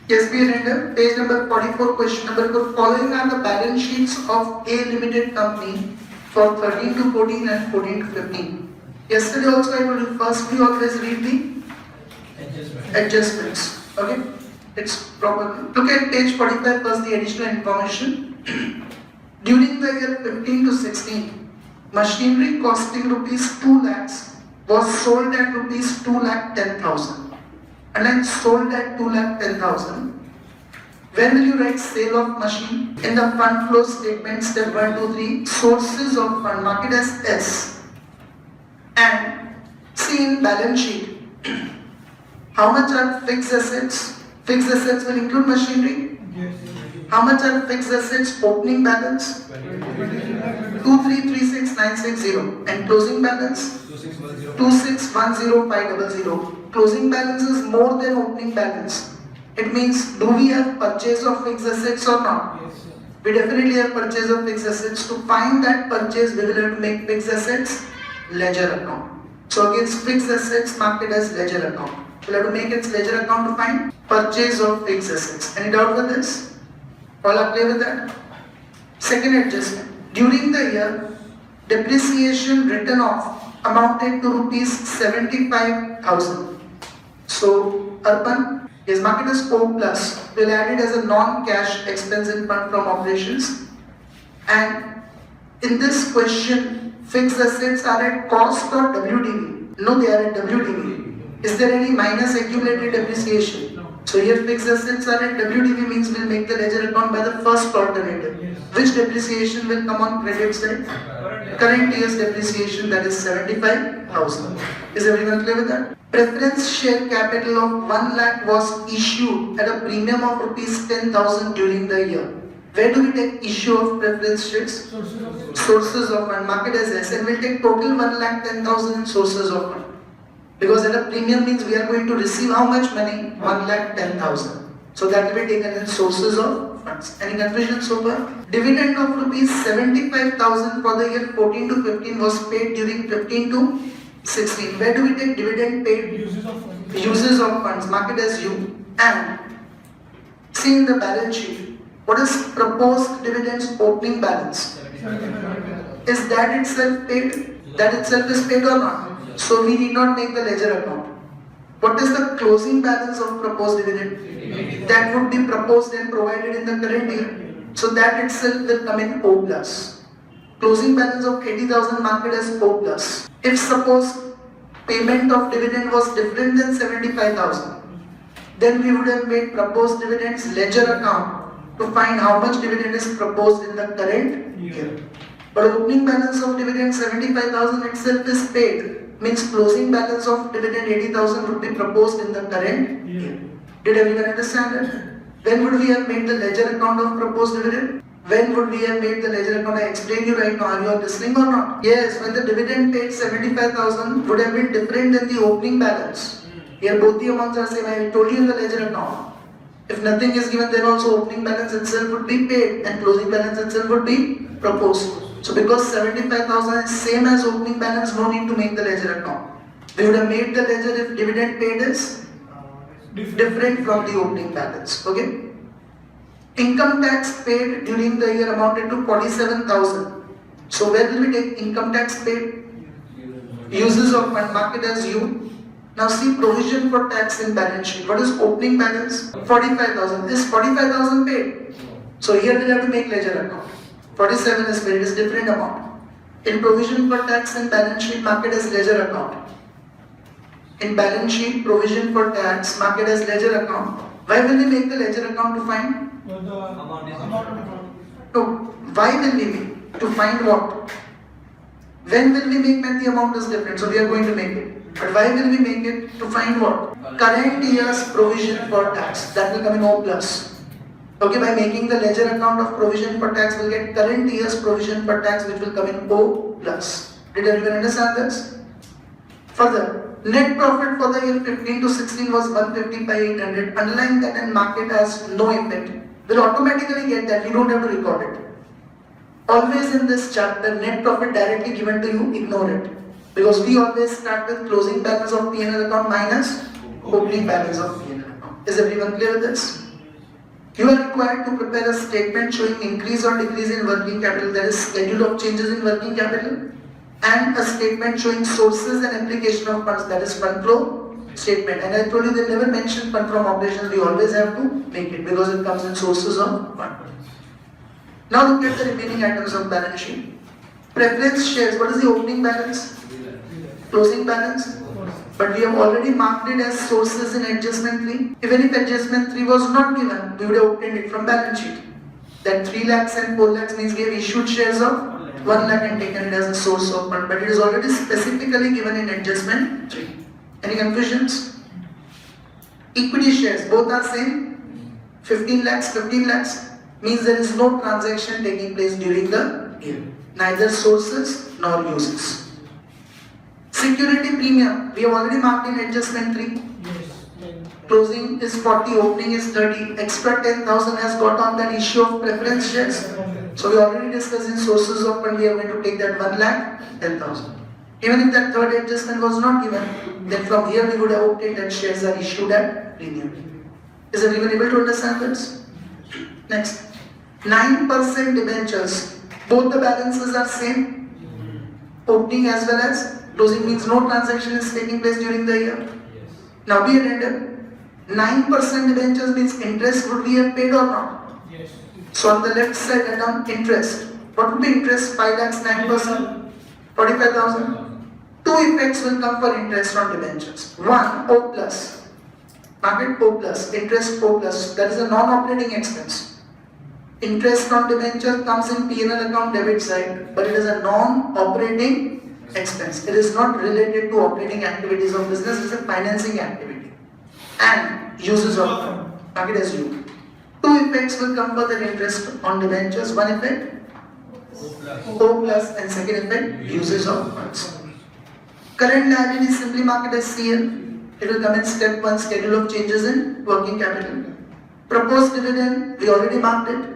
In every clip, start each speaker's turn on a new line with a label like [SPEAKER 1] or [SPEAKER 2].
[SPEAKER 1] Yes, we render page number 44, question number 4. Following are the balance sheets of A Limited Company for 13 to 14 and 14 to 15. Yesterday also I told you, first we always read the adjustments. Okay? It's proper. Look at page 45 first, the additional information. During the year 15 to 16, machinery costing rupees 2 lakhs was sold at rupees 2,10,000. And then sold at 2,10,000. When will you write sale of machine? In the fund flow statement, step 1, 2, 3, sources of fund, mark it as S. And see in balance sheet, how much are fixed assets? Fixed assets will include machinery.
[SPEAKER 2] Yes.
[SPEAKER 1] How much are fixed assets opening balance? 2,336,960. And closing balance? 2,610,500. Closing balance is more than opening balance. It means, do we have purchase of fixed assets or not?
[SPEAKER 2] Yes, sir.
[SPEAKER 1] We definitely have purchase of fixed assets. To find that purchase, we will have to make fixed assets ledger account. So against fixed assets, mark it as ledger account. We'll have to make its ledger account to find purchase of fixed assets. Any doubt with this? All are clear with that? Second adjustment. During the year, depreciation written off amounted to rupees 75,000. So, Arpan is marked as O plus. We'll add it as a non-cash expense in fund from operations. And in this question, fixed assets are at cost or WDV? No, they are at WDV. Is there any minus accumulated depreciation?
[SPEAKER 2] No.
[SPEAKER 1] So here fixed assets are at WDV means we'll make the ledger account by the first alternative.
[SPEAKER 2] Yes.
[SPEAKER 1] Which depreciation will come on credit side? Current year's depreciation, that is 75,000. Is everyone clear with that? Preference share capital of 1 lakh was issued at a premium of rupees 10,000 during the year. Where do we take issue of preference shares? Sources of fund. Mark it as S, and we'll take total 1,10,000 in sources of fund. Because at a premium means we are going to receive how much money? 1,10,000. So that will be taken in sources of funds. Any confusion so far? Dividend of rupees 75,000 for the year 14 to 15 was paid during 15 to 16. Where do we take dividend paid?
[SPEAKER 2] Uses of funds.
[SPEAKER 1] Uses of funds. Mark it as U. And see in the balance sheet, what is proposed dividends opening balance? Is that itself paid? That itself is paid or not? So we need not make the ledger account. What is the closing balance of proposed dividend? That would be proposed and provided in the current year. So that itself will come in O plus. Closing balance of 80,000 marked as O plus. If suppose payment of dividend was different than 75,000, then we would have made proposed dividends ledger account to find how much dividend is proposed in the current year. But opening balance of dividend 75,000 itself is paid. Means closing balance of dividend 80,000 would be proposed in the current year. Did everyone understand it? When would we have made the ledger account of proposed dividend? When would we have made the ledger account? I explain you right now. Are you all listening or not? Yes, when the dividend paid 75,000 would have been different than the opening balance. Here both the amounts are same. I told you in the ledger account. If nothing is given, then also opening balance itself would be paid and closing balance itself would be proposed. So because 75,000 is same as opening balance, no need to make the ledger account. We would have made the ledger if dividend paid is different from the opening balance. Okay. Income tax paid during the year amounted to 47,000. So where will we take income tax paid? Uses of fund, mark it as U. Now see provision for tax in balance sheet. What is opening balance? 45,000. Is 45,000 paid? So here we'll have to make ledger account. 47 is paid, it is different amount. In provision for tax in balance sheet, mark it as ledger account. In balance sheet, provision for tax, mark it as ledger account. Why will we make the ledger account to find? No. Why will we make? To find what? When will we make when the amount is different? So we are going to make it. But why will we make it? To find what? Current year's provision for tax. That will come in O plus. Okay, by making the ledger account of provision for tax, we'll get current year's provision for tax, which will come in O plus. Did everyone understand this? Further, net profit for the year 15 to 16 was 150 by 800. Underline that and mark it as no effect. We'll automatically get that. We don't have to record it. Always in this chapter, net profit directly given to you, ignore it. Because we always start with closing balance of P&L account minus opening balance of P&L account. Is everyone clear with this? You are required to prepare a statement showing increase or decrease in working capital, that is schedule of changes in working capital, and a statement showing sources and application of funds, that is fund flow statement. And I told you they never mention fund from operations, we always have to make it because it comes in sources of fund. Now look at the remaining items of balance sheet. Preference shares, what is the opening balance? Closing balance? But we have already marked it as sources in adjustment 3. Even if adjustment 3 was not given, we would have obtained it from balance sheet. That 3 lakhs and 4 lakhs means we have issued shares of 1 lakh and taken it as a source of fund. But it is already specifically given in adjustment 3. Any confusions? Equity shares, both are same. 15 lakhs, 15 lakhs means there is no transaction taking place during the year. Neither sources nor uses. Security premium, we have already marked in adjustment 3. Closing is 40, opening is 30. Extra 10,000 has got on that issue of preference shares. So we already discussed in sources of fund, we are going to take that 1 lakh 10,000. Even if that third adjustment was not given, then from here we would have obtained that shares are issued at premium. Is everyone able to understand this? Next, 9% debentures. Both the balances are same. Opening as well as closing means no transaction is taking place during the year. Now be addendum. 9% debentures means interest would we have paid or not?
[SPEAKER 2] Yes.
[SPEAKER 1] So on the left side add interest. What would be interest? 5 lakhs, 9%, 45,000. Two effects will come for interest on debentures. One, O plus. Market O plus, interest O plus. That is a non-operating expense. Interest on debenture comes in P&L account debit side, but it is a non-operating expense. It is not related to operating activities of business, it is a financing activity. And uses of fund. Market as U. Two effects will come for the interest on debentures. One effect, O plus, and second effect, uses of funds. Current liability is simply marked as CL. It will come in step 1, schedule of changes in working capital. Proposed dividend, we already marked it.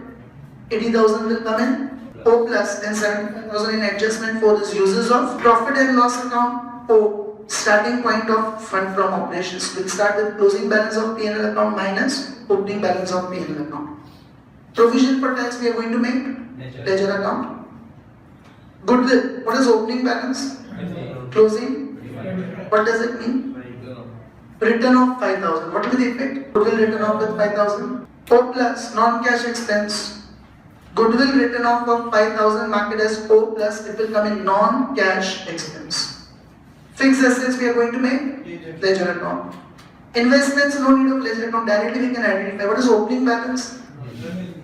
[SPEAKER 1] 80,000 will come in O plus, and 75,000 in adjustment 4 is uses of profit and loss account O. Starting point of fund from operations. We'll start with closing balance of P&L account minus opening balance of P&L account. Provision for tax we are going to make ledger account. Goodwill, what is opening balance? Closing, what does it mean? Return of 5,000. What will be the effect? Goodwill written off with 5,000. O plus, non-cash expense. Goodwill written off of 5,000 marked as O plus, it will come in non-cash expense. Fixed assets we are going to make ledger account. Investments, no need of ledger account, directly we can identify. What is opening balance?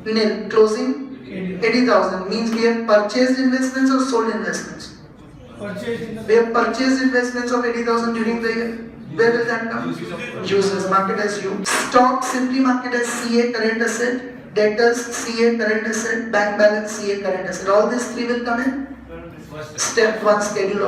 [SPEAKER 1] Nil. Closing? 80,000 means we have purchased investments or sold investments? We have purchased investments of 80,000 during the year. Where will that come? Uses, market as U. Stock simply market as CA, current asset. Debtors, CA, current asset. Bank balance, CA, current asset. All these three will come in step 1, schedule of